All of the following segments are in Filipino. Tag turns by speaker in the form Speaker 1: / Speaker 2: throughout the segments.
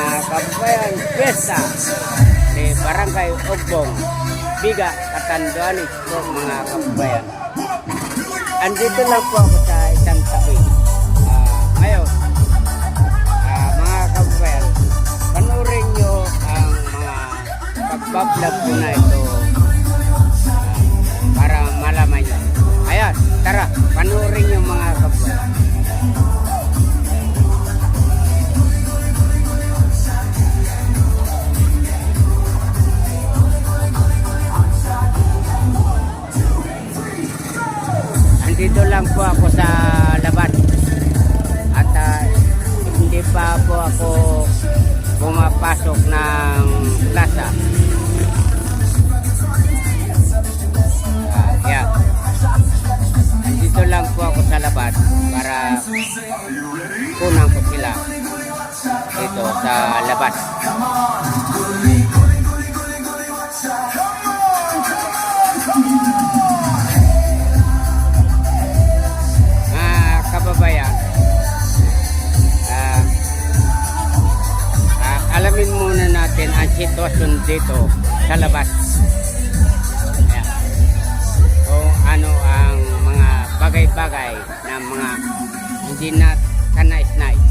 Speaker 1: mga kabayan, piyesta di Barangay Ogbong, Biga, Catanduanes po mga kabayan. Andito lang po ako sa isang tabi. Ngayon, mga kabayan, panurin nyo ang mga pagbablog ko na ito para malaman nyo. Ayan, tara, panurin nyo mga kabayan. Dito lang po ako sa labas at hindi pa po ako pumapasok ng plaza. Yeah. Dito lang po ako sa labas para kunan ko sila dito sa labas. Kababayan, alamin muna natin ang sitwasyon dito sa labas. Ayan. Kung ano ang mga bagay-bagay na mga hindi na kanais-nais.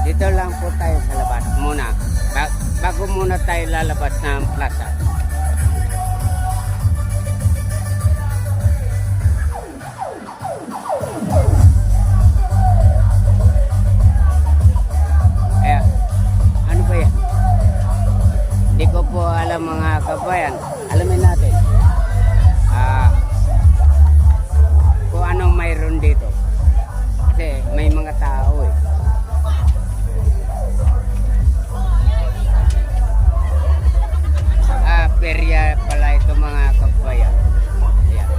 Speaker 1: Dito lang po tayo sa labas muna. Bago muna tayo lalabas ng plaza. Hindi ko po alam mga kabayan. Alamin natin kung anong mayroon dito. Kasi may mga tao eh. Perya pala ito mga kabayan. Ayan.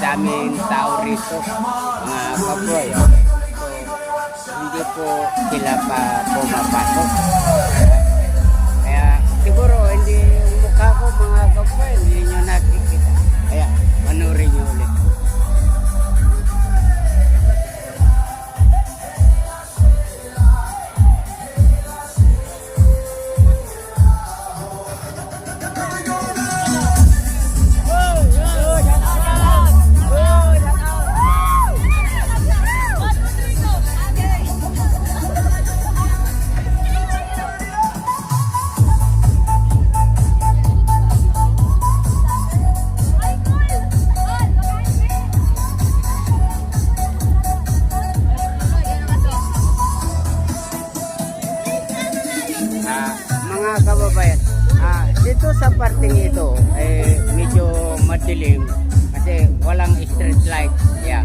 Speaker 1: Daming tao rito mga kabayan, so hindi po sila pa pumapasok, kaya siguro hindi yung mukha ko mga kabayan hindi nyo nakikita, kaya panurin nyo ulit. Mga kababayan, dito sa parting ito medyo madilim kasi walang street light. Yeah.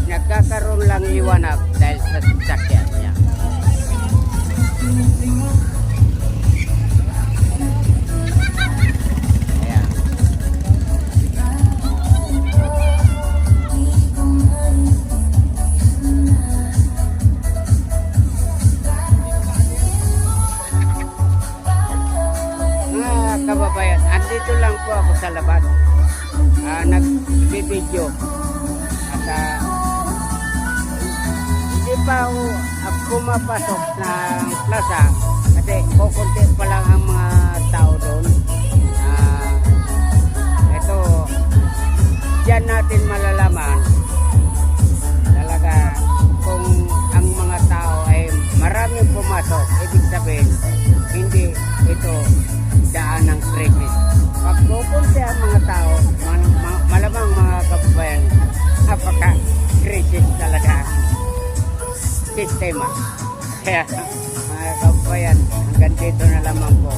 Speaker 1: Nagkakaroon lang liwanag dahil sa sasakyan. Yeah. Kababayan, andito lang po ako sa labas, nagbibideo at hindi pa ako pumapasok ng plaza kasi kukunti pa lang ang mga tao doon. Ito, diyan natin malalaman talaga kung ang mga tao ay maraming pumasok, ibig sabihin hindi ito ng krisis. Pag pupunta ang mga tao, malamang mga kababayan, napaka-krisis talaga ang sistema. Kaya mga kababayan, hanggang dito na lamang po